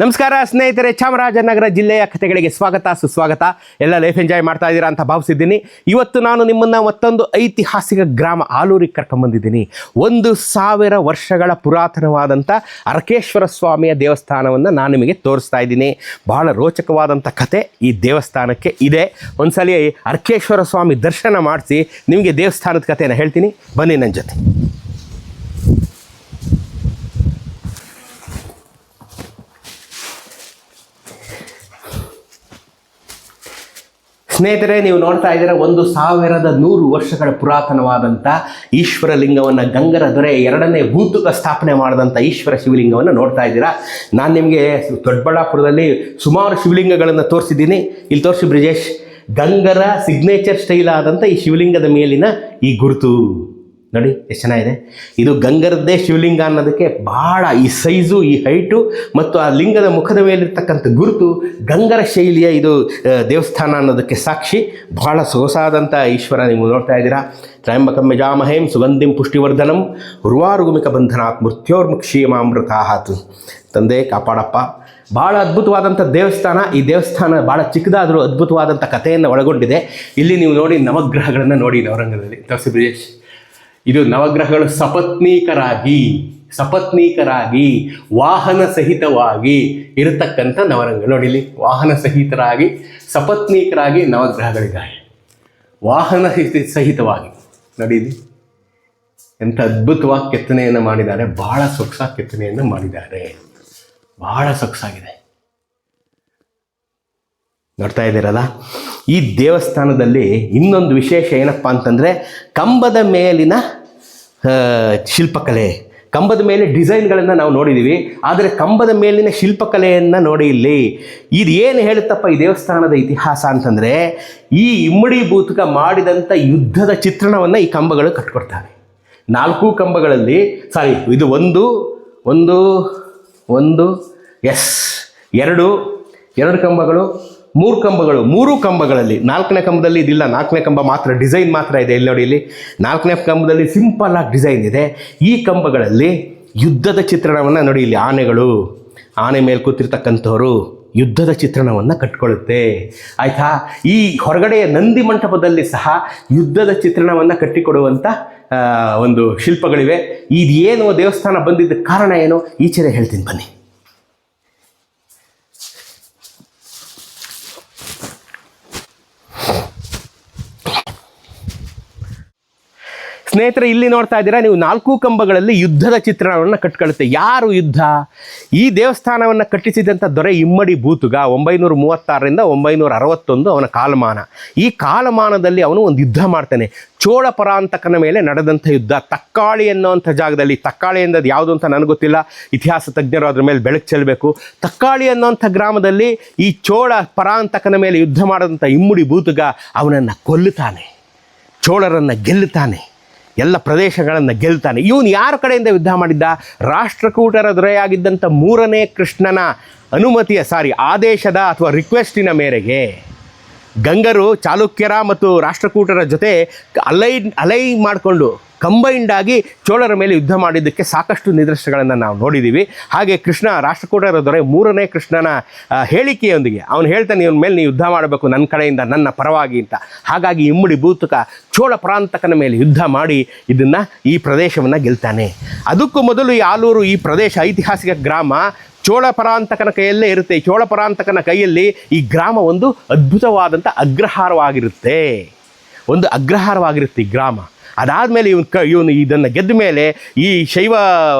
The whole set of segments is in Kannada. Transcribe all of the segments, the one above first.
ನಮಸ್ಕಾರ ಸ್ನೇಹಿತರೆ, ಚಾಮರಾಜನಗರ ಜಿಲ್ಲೆಯ ಕಥೆಗಳಿಗೆ ಸ್ವಾಗತ ಸುಸ್ವಾಗತ. ಎಲ್ಲ ಲೈಫ್ ಎಂಜಾಯ್ ಮಾಡ್ತಾ ಇದ್ದೀರಾ ಅಂತ ಭಾವಿಸಿದ್ದೀನಿ. ಇವತ್ತು ನಾನು ನಿಮ್ಮನ್ನು ಮತ್ತೊಂದು ಐತಿಹಾಸಿಕ ಗ್ರಾಮ ಆಲೂರಿಗೆ ಕರ್ಕೊಂಡ್ಬಂದಿದ್ದೀನಿ. 1000 ವರ್ಷಗಳ ಪುರಾತನವಾದಂಥ ಅರಕೇಶ್ವರ ಸ್ವಾಮಿಯ ದೇವಸ್ಥಾನವನ್ನು ನಾನು ನಿಮಗೆ ತೋರಿಸ್ತಾ ಇದ್ದೀನಿ. ಬಹಳ ರೋಚಕವಾದಂಥ ಕಥೆ ಈ ದೇವಸ್ಥಾನಕ್ಕೆ ಇದೆ. ಒಂದ್ಸಲಿ ಅರಕೇಶ್ವರ ಸ್ವಾಮಿ ದರ್ಶನ ಮಾಡಿಸಿ ನಿಮಗೆ ದೇವಸ್ಥಾನದ ಕಥೆನ ಹೇಳ್ತೀನಿ, ಬನ್ನಿ ನನ್ನ ಜೊತೆ. ಸ್ನೇಹಿತರೆ, ನೀವು ನೋಡ್ತಾ ಇದ್ದೀರ 1100 ವರ್ಷಗಳ ಪುರಾತನವಾದಂಥ ಈಶ್ವರ ಲಿಂಗವನ್ನು, ಗಂಗರ ದೊರೆ 2ನೇ ಭೂತುಕ ಸ್ಥಾಪನೆ ಮಾಡಿದಂಥ ಈಶ್ವರ ಶಿವಲಿಂಗವನ್ನು ನೋಡ್ತಾ ಇದ್ದೀರಾ. ನಾನು ನಿಮಗೆ ದೊಡ್ಡಬಳ್ಳಾಪುರದಲ್ಲಿ ಸುಮಾರು ಶಿವಲಿಂಗಗಳನ್ನು ತೋರಿಸಿದ್ದೀನಿ. ಇಲ್ಲಿ ತೋರಿಸಿ ಬ್ರಿಜೇಶ್, ಗಂಗರ ಸಿಗ್ನೇಚರ್ ಸ್ಟೈಲ್ ಆದಂಥ ಈ ಶಿವಲಿಂಗದ ಮೇಲಿನ ಈ ಗುರುತು ನೋಡಿ ಎಷ್ಟು ಚೆನ್ನಾಗಿದೆ. ಇದು ಗಂಗರದ್ದೇ ಶಿವಲಿಂಗ ಅನ್ನೋದಕ್ಕೆ ಬಹಳ ಈ ಸೈಜು, ಈ ಹೈಟು ಮತ್ತು ಆ ಲಿಂಗದ ಮುಖದ ಮೇಲಿರ್ತಕ್ಕಂಥ ಗುರುತು ಗಂಗರ ಶೈಲಿಯ ಇದು ದೇವಸ್ಥಾನ ಅನ್ನೋದಕ್ಕೆ ಸಾಕ್ಷಿ. ಬಹಳ ಸೊಗಸಾದಂಥ ಈಶ್ವರ ನೀವು ನೋಡ್ತಾ ಇದ್ದೀರಾ. ತ್ರಯಂಬಕಂ ಯಜಾಮಹೇಂ ಸುಗಂಧಿಂ ಪುಷ್ಟಿವರ್ಧನಂ ಉರ್ವಾರುಗುಮಿಕ ಬಂಧನಾತ್ ಮೃತ್ಯೋರ್ಮುಕ್ಷೀಯಮಾಮೃತಾಹಾತ್. ತಂದೆ ಕಾಪಾಡಪ್ಪ. ಭಾಳ ಅದ್ಭುತವಾದಂಥ ದೇವಸ್ಥಾನ. ಈ ದೇವಸ್ಥಾನ ಭಾಳ ಚಿಕ್ಕದಾದರೂ ಅದ್ಭುತವಾದಂಥ ಕಥೆಯನ್ನು ಒಳಗೊಂಡಿದೆ. ಇಲ್ಲಿ ನೀವು ನೋಡಿ ನವಗ್ರಹಗಳನ್ನು ನೋಡಿ ನವರಂಗದಲ್ಲಿ ತೋರಿಸಿ ಬ್ರಿಜೇಶ್. ಇದು ನವಗ್ರಹಗಳು ಸಪತ್ನೀಕರಾಗಿ ವಾಹನ ಸಹಿತವಾಗಿ ಇರತಕ್ಕಂಥ ನವರಂಗ. ನೋಡಿ ಇಲ್ಲಿ ವಾಹನ ಸಹಿತರಾಗಿ ಸಪತ್ನೀಕರಾಗಿ ನವಗ್ರಹಗಳಿದ್ದಾರೆ. ವಾಹನ ಸಹಿತವಾಗಿ ನೋಡಿ ಇಲ್ಲಿ ಎಂಥ ಅದ್ಭುತವಾಗಿ ಕೆತ್ತನೆಯನ್ನು ಮಾಡಿದ್ದಾರೆ. ಬಹಳ ಸೊಗಸಾಗಿ ಕೆತ್ತನೆಯನ್ನು ಮಾಡಿದ್ದಾರೆ. ಬಹಳ ಸೊಗಸಾಗಿದೆ. ನೋಡ್ತಾ ಇದ್ದೀರಲ್ಲ, ಈ ದೇವಸ್ಥಾನದಲ್ಲಿ ಇನ್ನೊಂದು ವಿಶೇಷ ಏನಪ್ಪ ಅಂತಂದರೆ ಕಂಬದ ಮೇಲಿನ ಶಿಲ್ಪಕಲೆ. ಕಂಬದ ಮೇಲೆ ಡಿಸೈನ್ಗಳನ್ನು ನಾವು ನೋಡಿದ್ದೀವಿ, ಆದರೆ ಕಂಬದ ಮೇಲಿನ ಶಿಲ್ಪಕಲೆಯನ್ನು ನೋಡಿ ಇಲ್ಲಿ. ಇದು ಏನು ಹೇಳುತ್ತಪ್ಪ ಈ ದೇವಸ್ಥಾನದ ಇತಿಹಾಸ ಅಂತಂದರೆ, ಈ ಇಮ್ಮಡಿ ಭೂತಕ ಮಾಡಿದಂಥ ಯುದ್ಧದ ಚಿತ್ರಣವನ್ನು ಈ ಕಂಬಗಳು ಕಟ್ಕೊಡ್ತವೆ. 4 ಕಂಬಗಳಲ್ಲಿ ಇದು ಎರಡು ಕಂಬಗಳು, 3 ಕಂಬಗಳು. 3 ಕಂಬಗಳಲ್ಲಿ 4ನೇ ಕಂಬದಲ್ಲಿ ಇದಿಲ್ಲ. 4ನೇ ಕಂಬ ಮಾತ್ರ ಡಿಸೈನ್ ಮಾತ್ರ ಇದೆ. ಇಲ್ಲಿ ನೋಡಿ, ಇಲ್ಲಿ 4ನೇ ಕಂಬದಲ್ಲಿ ಸಿಂಪಲ್ ಆಗಿ ಡಿಸೈನ್ ಇದೆ. ಈ ಕಂಬಗಳಲ್ಲಿ ಯುದ್ಧದ ಚಿತ್ರಣವನ್ನು ನೋಡಿ. ಇಲ್ಲಿ ಆನೆ ಮೇಲೆ ಕೂತಿರ್ತಕ್ಕಂಥವ್ರು ಯುದ್ಧದ ಚಿತ್ರಣವನ್ನು ಕಟ್ಕೊಳ್ಳುತ್ತೆ. ಆಯಿತಾ. ಈ ಹೊರಗಡೆಯ ನಂದಿ ಮಂಟಪದಲ್ಲಿ ಸಹ ಯುದ್ಧದ ಚಿತ್ರಣವನ್ನು ಕಟ್ಟಿಕೊಡುವಂಥ ಒಂದು ಶಿಲ್ಪಗಳಿವೆ. ಇದೇನು ದೇವಸ್ಥಾನ ಬಂದಿದ್ದ ಕಾರಣ ಏನು ಈಚೆನೆ ಹೇಳ್ತೀನಿ ಬನ್ನಿ. ಸ್ನೇಹಿತರೆ, ಇಲ್ಲಿ ನೋಡ್ತಾ ಇದ್ದೀರಾ ನೀವು, 4 ಕಂಬಗಳಲ್ಲಿ ಯುದ್ಧದ ಚಿತ್ರಣವನ್ನು ಕಟ್ಕೊಳ್ಳುತ್ತೆ. ಯಾರು ಯುದ್ಧ? ಈ ದೇವಸ್ಥಾನವನ್ನು ಕಟ್ಟಿಸಿದಂಥ ದೊರೆ ಇಮ್ಮಡಿ ಭೂತುಗ 936ರಿಂದ 961 ಅವನ ಕಾಲಮಾನ. ಈ ಕಾಲಮಾನದಲ್ಲಿ ಅವನು ಒಂದು ಯುದ್ಧ ಮಾಡ್ತಾನೆ. ಚೋಳ ಪರಾಂತಕನ ಮೇಲೆ ನಡೆದಂಥ ಯುದ್ಧ. ತಕ್ಕಾಳಿ ಅನ್ನೋವಂಥ ಜಾಗದಲ್ಲಿ, ತಕ್ಕಾಳಿ ಅನ್ನೋದು ಯಾವುದು ಅಂತ ನನಗೆ ಗೊತ್ತಿಲ್ಲ, ಇತಿಹಾಸ ತಜ್ಞರು ಅದ್ರ ಮೇಲೆ ಬೆಳಕು ಚೆಲ್ಲಬೇಕು. ತಕ್ಕಾಳಿ ಅನ್ನೋಂಥ ಗ್ರಾಮದಲ್ಲಿ ಈ ಚೋಳ ಪರಾಂತಕನ ಮೇಲೆ ಯುದ್ಧ ಮಾಡಿದಂಥ ಇಮ್ಮಡಿ ಭೂತುಗ ಅವನನ್ನು ಕೊಲ್ಲುತ್ತಾನೆ, ಚೋಳರನ್ನು ಗೆಲ್ಲುತ್ತಾನೆ, ಎಲ್ಲ ಪ್ರದೇಶಗಳನ್ನು ಗೆಲ್ತಾನೆ. ಇವನು ಯಾರ ಕಡೆಯಿಂದ ಯುದ್ಧ ಮಾಡಿದ್ದ? ರಾಷ್ಟ್ರಕೂಟರ ದೊರೆಯಾಗಿದ್ದಂಥ 3ನೇ ಕೃಷ್ಣನ ಆದೇಶದ ಅಥವಾ ರಿಕ್ವೆಸ್ಟಿನ ಮೇರೆಗೆ ಗಂಗರು ಚಾಲುಕ್ಯರ ಮತ್ತು ರಾಷ್ಟ್ರಕೂಟರ ಜೊತೆ ಅಲೈ ಮಾಡಿಕೊಂಡು ಕಂಬೈಂಡ್ ಆಗಿ ಚೋಳರ ಮೇಲೆ ಯುದ್ಧ ಮಾಡಿದ್ದಕ್ಕೆ ಸಾಕಷ್ಟು ನಿದರ್ಶನಗಳನ್ನು ನಾವು ನೋಡಿದ್ದೀವಿ. ಹಾಗೆ ಕೃಷ್ಣ, ರಾಷ್ಟ್ರಕೂಟರ ದೊರೆ 3ನೇ ಕೃಷ್ಣನ ಹೇಳಿಕೆಯೊಂದಿಗೆ ಅವನು ಹೇಳ್ತಾನೆ, ಇವನ ಮೇಲೆ ನೀವು ಯುದ್ಧ ಮಾಡಬೇಕು ನನ್ನ ಕಡೆಯಿಂದ, ನನ್ನ ಪರವಾಗಿ ಅಂತ. ಹಾಗಾಗಿ ಇಮ್ಮಡಿ ಭೂತಕ ಚೋಳ ಪರಾಂತಕನ ಮೇಲೆ ಯುದ್ಧ ಮಾಡಿ ಈ ಪ್ರದೇಶವನ್ನು ಗೆಲ್ತಾನೆ. ಅದಕ್ಕೂ ಮೊದಲು ಈ ಆಲೂರು, ಈ ಪ್ರದೇಶ ಐತಿಹಾಸಿಕ ಗ್ರಾಮ ಚೋಳ ಪರಾಂತಕನ ಕೈಯಲ್ಲೇ ಇರುತ್ತೆ. ಚೋಳ ಪರಾಂತಕನ ಕೈಯಲ್ಲಿ ಈ ಗ್ರಾಮ ಒಂದು ಅದ್ಭುತವಾದಂಥ ಅಗ್ರಹಾರವಾಗಿರುತ್ತೆ. ಈ ಗ್ರಾಮ. ಅದಾದಮೇಲೆ ಇವನು ಇದನ್ನು ಗೆದ್ದ ಮೇಲೆ ಈ ಶೈವ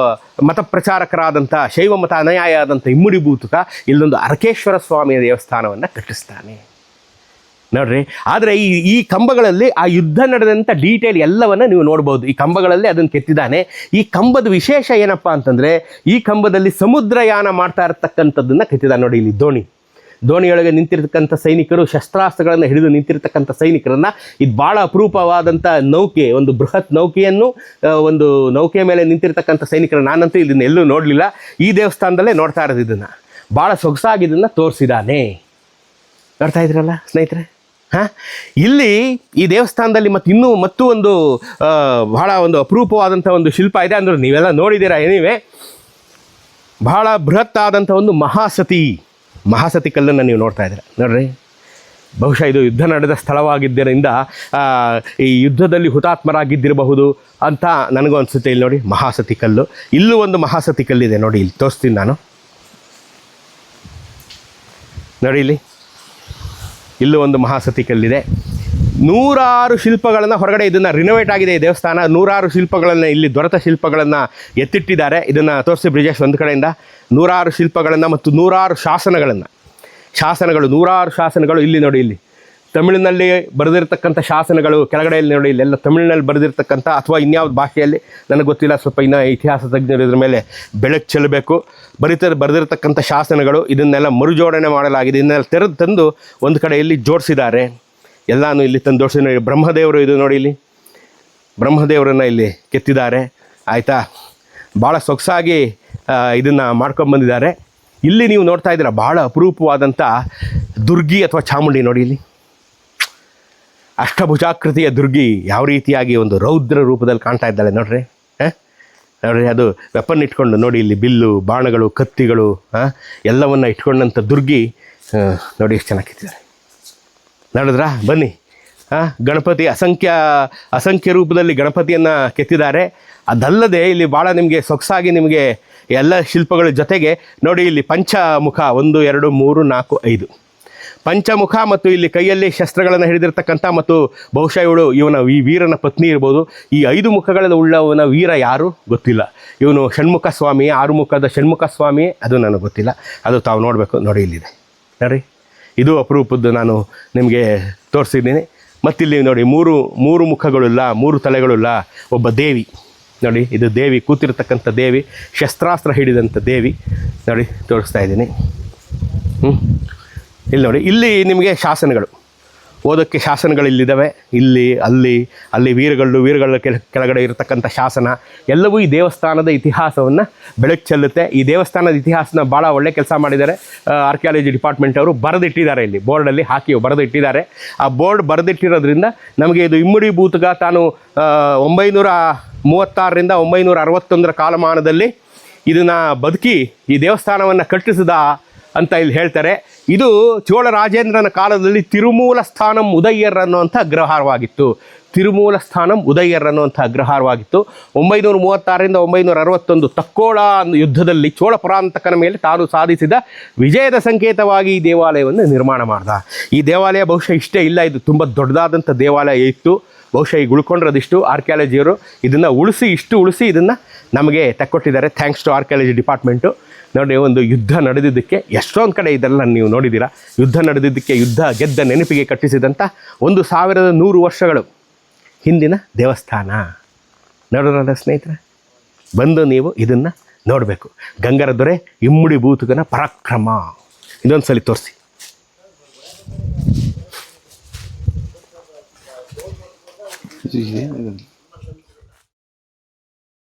ಮತ ಪ್ರಚಾರಕರಾದಂಥ, ಶೈವ ಮತ ಅನುಯಾಯಿ ಆದಂಥ ಇಮ್ಮಡಿ ಭೂತಕ ಇಲ್ಲೊಂದು ಅರಕೇಶ್ವರ ಸ್ವಾಮಿಯ ದೇವಸ್ಥಾನವನ್ನು ಕಟ್ಟಿಸ್ತಾನೆ ನೋಡ್ರಿ. ಆದರೆ ಈ ಕಂಬಗಳಲ್ಲಿ ಆ ಯುದ್ಧ ನಡೆದಂಥ ಡೀಟೇಲ್ ಎಲ್ಲವನ್ನು ನೀವು ನೋಡ್ಬೋದು. ಈ ಕಂಬಗಳಲ್ಲಿ ಅದನ್ನು ಕೆತ್ತಿದ್ದಾನೆ. ಈ ಕಂಬದ ವಿಶೇಷ ಏನಪ್ಪ ಅಂತಂದರೆ, ಈ ಕಂಬದಲ್ಲಿ ಸಮುದ್ರಯಾನ ಮಾಡ್ತಾ ಇರತಕ್ಕಂಥದ್ದನ್ನು ಕೆತ್ತಿದ್ದಾನೆ ನೋಡಿ. ಇಲ್ಲಿ ದೋಣಿಯೊಳಗೆ ನಿಂತಿರ್ತಕ್ಕಂಥ ಸೈನಿಕರು, ಶಸ್ತ್ರಾಸ್ತ್ರಗಳನ್ನು ಹಿಡಿದು ನಿಂತಿರ್ತಕ್ಕಂಥ ಸೈನಿಕರನ್ನು, ಇದು ಭಾಳ ಅಪರೂಪವಾದಂಥ ನೌಕೆ, ಒಂದು ಬೃಹತ್ ನೌಕೆಯನ್ನು, ಒಂದು ನೌಕೆಯ ಮೇಲೆ ನಿಂತಿರ್ತಕ್ಕಂಥ ಸೈನಿಕರನ್ನು ನಾನಂತೂ ಇದನ್ನು ಎಲ್ಲೂ ನೋಡಲಿಲ್ಲ. ಈ ದೇವಸ್ಥಾನದಲ್ಲೇ ನೋಡ್ತಾ ಇರೋದು. ಇದನ್ನು ಭಾಳ ಸೊಗಸಾಗಿ ಇದನ್ನು ತೋರಿಸಿದ್ದಾನೆ. ನೋಡ್ತಾ ಇದ್ರಲ್ಲ ಸ್ನೇಹಿತರೆ. ಇಲ್ಲಿ ಈ ದೇವಸ್ಥಾನದಲ್ಲಿ ಮತ್ತು ಒಂದು ಬಹಳ ಒಂದು ಅಪರೂಪವಾದಂಥ ಒಂದು ಶಿಲ್ಪ ಇದೆ. ಅಂದ್ರೆ ನೀವೆಲ್ಲ ನೋಡಿದ್ದೀರಾ. ಏನಿವೆ ಬಹಳ ಬೃಹತ್ ಆದಂಥ ಒಂದು ಮಹಾಸತಿ ಕಲ್ಲನ್ನು ನೀವು ನೋಡ್ತಾ ಇದ್ದೀರ ನೋಡ್ರಿ. ಬಹುಶಃ ಇದು ಯುದ್ಧ ನಡೆದ ಸ್ಥಳವಾಗಿದ್ದರಿಂದ ಈ ಯುದ್ಧದಲ್ಲಿ ಹುತಾತ್ಮರಾಗಿದ್ದಿರಬಹುದು ಅಂತ ನನಗೂ ಅನಿಸುತ್ತೆ. ಇಲ್ಲಿ ನೋಡಿ ಮಹಾಸತಿ ಕಲ್ಲು, ಇಲ್ಲೂ ಒಂದು ಮಹಾಸತಿ ಕಲ್ಲಿದೆ ನೋಡಿ, ಇಲ್ಲಿ ತೋರಿಸ್ತೀನಿ ನಾನು ನೋಡಿ. ಇಲ್ಲೂ ಒಂದು ಮಹಾಸತಿ ಕಲ್ಲಿದೆ. 100 ಶಿಲ್ಪಗಳನ್ನು ಹೊರಗಡೆ, ಇದನ್ನು ರಿನೋವೇಟ್ ಆಗಿದೆ ಈ ದೇವಸ್ಥಾನ. 100 ಶಿಲ್ಪಗಳನ್ನು, ಇಲ್ಲಿ ದೊರೆತ ಶಿಲ್ಪಗಳನ್ನು ಎತ್ತಿಟ್ಟಿದ್ದಾರೆ. ಇದನ್ನು ತೋರಿಸಿ ಬ್ರಿಜೇಶ್ ಒಂದು ಕಡೆಯಿಂದ. 100 ಶಿಲ್ಪಗಳನ್ನು ಮತ್ತು 100 ಶಾಸನಗಳು 100 ಶಾಸನಗಳು ಇಲ್ಲಿ ನೋಡಿ. ಇಲ್ಲಿ ತಮಿಳಿನಲ್ಲಿ ಬರೆದಿರ್ತಕ್ಕಂಥ ಶಾಸನಗಳು ಕೆಳಗಡೆಯಲ್ಲಿ ನೋಡಿ. ಇಲ್ಲೆಲ್ಲ ತಮಿಳಿನಲ್ಲಿ ಬರೆದಿರ್ತಕ್ಕಂಥ ಅಥವಾ ಇನ್ಯಾವ್ದು ಭಾಷೆಯಲ್ಲಿ ನನಗೆ ಗೊತ್ತಿಲ್ಲ, ಸ್ವಲ್ಪ ಇನ್ನೂ ಇತಿಹಾಸ ತಜ್ಞರು ಇದ್ರ ಮೇಲೆ ಬೆಳಕು ಚೆಲ್ಲಬೇಕು. ಬರೆದಿರ್ತಕ್ಕಂಥ ಶಾಸನಗಳು, ಇದನ್ನೆಲ್ಲ ಮರುಜೋಡಣೆ ಮಾಡಲಾಗಿದೆ. ಇದನ್ನೆಲ್ಲ ತಂದು ಒಂದು ಕಡೆಯಲ್ಲಿ ಜೋಡಿಸಿದ್ದಾರೆ. ಎಲ್ಲನೂ ಇಲ್ಲಿ ತಂದು ಜೋಡಿಸಿ. ಬ್ರಹ್ಮದೇವರು ಇದು ನೋಡಿ, ಇಲ್ಲಿ ಬ್ರಹ್ಮದೇವರನ್ನು ಇಲ್ಲಿ ಕೆತ್ತಿದ್ದಾರೆ. ಆಯಿತಾ, ಭಾಳ ಸೊಗಸಾಗಿ ಇದನ್ನು ಮಾಡ್ಕೊಂಬಂದಿದ್ದಾರೆ. ಇಲ್ಲಿ ನೀವು ನೋಡ್ತಾ ಇದ್ದೀರಾ ಭಾಳ ಅಪರೂಪವಾದಂಥ ದುರ್ಗಿ ಅಥವಾ ಚಾಮುಂಡಿ ನೋಡಿ. ಇಲ್ಲಿ ಅಷ್ಟಭುಜಾಕೃತಿಯ ದುರ್ಗಿ ಯಾವ ರೀತಿಯಾಗಿ ಒಂದು ರೌದ್ರ ರೂಪದಲ್ಲಿ ಕಾಣ್ತಾ ಇದ್ದಾಳೆ ನೋಡ್ರಿ. ನೋಡ್ರಿ, ಅದು ವೆಪನ್ ಇಟ್ಕೊಂಡು ನೋಡಿ, ಇಲ್ಲಿ ಬಿಲ್ಲು, ಬಾಣಗಳು, ಕತ್ತಿಗಳು ಎಲ್ಲವನ್ನು ಇಟ್ಕೊಂಡಂಥ ದುರ್ಗಿ ನೋಡಿ ಎಷ್ಟು ಚೆನ್ನಾಗಿ ಕೆತ್ತಿದ್ದಾರೆ. ನೋಡಿದ್ರಾ? ಬನ್ನಿ. ಗಣಪತಿ ಅಸಂಖ್ಯ ರೂಪದಲ್ಲಿ ಗಣಪತಿಯನ್ನು ಕೆತ್ತಿದ್ದಾರೆ. ಅದಲ್ಲದೆ ಇಲ್ಲಿ ಭಾಳ ನಿಮಗೆ ಸೊಗಸಾಗಿ ನಿಮಗೆ ಎಲ್ಲ ಶಿಲ್ಪಗಳ ಜೊತೆಗೆ ನೋಡಿ, ಇಲ್ಲಿ ಪಂಚಮುಖ 1 2 3 4 5 ಪಂಚಮುಖ, ಮತ್ತು ಇಲ್ಲಿ ಕೈಯಲ್ಲಿ ಶಸ್ತ್ರಗಳನ್ನು ಹಿಡಿದಿರ್ತಕ್ಕಂಥ, ಮತ್ತು ಬಹುಶಃ ಇವನ ಈ ವೀರನ ಪತ್ನಿ ಇರ್ಬೋದು. ಈ 5 ಮುಖಗಳಲ್ಲಿ ಉಳ್ಳವನ ವೀರ ಯಾರು ಗೊತ್ತಿಲ್ಲ. ಇವನು ಷಣ್ಮುಖ ಸ್ವಾಮಿ, 6 ಮುಖದ ಷಣ್ಮುಖ ಸ್ವಾಮಿ, ಅದು ನನಗೆ ಗೊತ್ತಿಲ್ಲ. ಅದು ತಾವು ನೋಡಬೇಕು ನೋಡಿ. ಇಲ್ಲಿದೆ ನೋಡಿರಿ, ಇದು ಅಪರೂಪದ್ದು ನಾನು ನಿಮಗೆ ತೋರಿಸಿದ್ದೀನಿ. ಮತ್ತಿಲ್ಲಿ ನೋಡಿ, ಮೂರು ಮುಖಗಳಿಲ್ಲ, 3 ತಲೆಗಳಿಲ್ಲ, ಒಬ್ಬ ದೇವಿ ನೋಡಿ. ಇದು ದೇವಿ, ಕೂತಿರ್ತಕ್ಕಂಥ ದೇವಿ, ಶಸ್ತ್ರಾಸ್ತ್ರ ಹಿಡಿದಂಥ ದೇವಿ ನೋಡಿ, ತೋರಿಸ್ತಾ ಇದ್ದೀನಿ. ಇಲ್ಲಿ ನೋಡಿ, ಇಲ್ಲಿ ನಿಮಗೆ ಶಾಸನಗಳು, ಓದೋಕ್ಕೆ ಶಾಸನಗಳು ಇಲ್ಲಿದ್ದಾವೆ. ಅಲ್ಲಿ ವೀರಗಳ ಕೆಳಗಡೆ ಇರತಕ್ಕಂಥ ಶಾಸನ ಎಲ್ಲವೂ ಈ ದೇವಸ್ಥಾನದ ಇತಿಹಾಸವನ್ನು ಬೆಳಕು ಚೆಲ್ಲುತ್ತೆ. ಈ ದೇವಸ್ಥಾನದ ಇತಿಹಾಸನ ಭಾಳ ಒಳ್ಳೆ ಕೆಲಸ ಮಾಡಿದ್ದಾರೆ ಆರ್ಕಿಯಾಲಜಿ ಡಿಪಾರ್ಟ್ಮೆಂಟ್ ಅವರು. ಬರೆದಿಟ್ಟಿದ್ದಾರೆ, ಇಲ್ಲಿ ಬೋರ್ಡಲ್ಲಿ ಹಾಕಿ ಬರೆದಿಟ್ಟಿದ್ದಾರೆ. ಆ ಬೋರ್ಡ್ ಬರೆದಿಟ್ಟಿರೋದ್ರಿಂದ ನಮಗೆ ಇದು ಇಮ್ಮಡಿಭೂತಗ ತಾನು 936ರಿಂದ 961 ಕಾಲಮಾನದಲ್ಲಿ ಇದನ್ನು ಬದುಕಿ ಈ ದೇವಸ್ಥಾನವನ್ನು ಕಟ್ಟಿಸಿದ ಅಂತ ಇಲ್ಲಿ ಹೇಳ್ತಾರೆ. ಇದು ಚೋಳ ರಾಜೇಂದ್ರನ ಕಾಲದಲ್ಲಿ ತಿರುಮೂಲ ಸ್ಥಾನಂ ಉದಯ್ಯರ್ ಅನ್ನುವಂಥ ಅಗ್ರಹಾರವಾಗಿತ್ತು. 936ರಿಂದ 961 ತಕ್ಕೋಳ ಯುದ್ಧದಲ್ಲಿ ಚೋಳ ಪರಾಂತಕನ ಮೇಲೆ ತಾನು ಸಾಧಿಸಿದ ವಿಜಯದ ಸಂಕೇತವಾಗಿ ಈ ದೇವಾಲಯವನ್ನು ನಿರ್ಮಾಣ ಮಾಡ್ದ. ಈ ದೇವಾಲಯ ಬಹುಶಃ ಇಷ್ಟೇ ಇಲ್ಲ, ಇದು ತುಂಬ ದೊಡ್ಡದಾದಂಥ ದೇವಾಲಯ ಇತ್ತು. ಬಹುಶಃ ಈಗ ಉಳ್ಕೊಂಡಿರೋದಿಷ್ಟು. ಆರ್ಕಿಯಾಲಜಿಯವರು ಇದನ್ನು ಉಳಿಸಿ ಇದನ್ನು ನಮಗೆ ತೆಕ್ಕೊಟ್ಟಿದ್ದಾರೆ. Thanks to archaeology department. ನೋಡಿ, ಒಂದು ಯುದ್ಧ ನಡೆದಿದ್ದಕ್ಕೆ ಎಷ್ಟೊಂದು ಕಡೆ ಇದೆಲ್ಲ ನೀವು ನೋಡಿದ್ದೀರಾ. ಯುದ್ಧ ನಡೆದಿದ್ದಕ್ಕೆ, ಯುದ್ಧ ಗೆದ್ದ ನೆನಪಿಗೆ ಕಟ್ಟಿಸಿದಂಥ 1100 ವರ್ಷಗಳು ಹಿಂದಿನ ದೇವಸ್ಥಾನ. ನೋಡೋಣ ಸ್ನೇಹಿತರೆ, ಬಂದು ನೀವು ಇದನ್ನು ನೋಡಬೇಕು. ಗಂಗರ ದೊರೆ ಇಮ್ಮಡಿ ಭೂತುಗನ ಪರಾಕ್ರಮ. ಇದೊಂದು ಸಲ ತೋರಿಸಿ. जी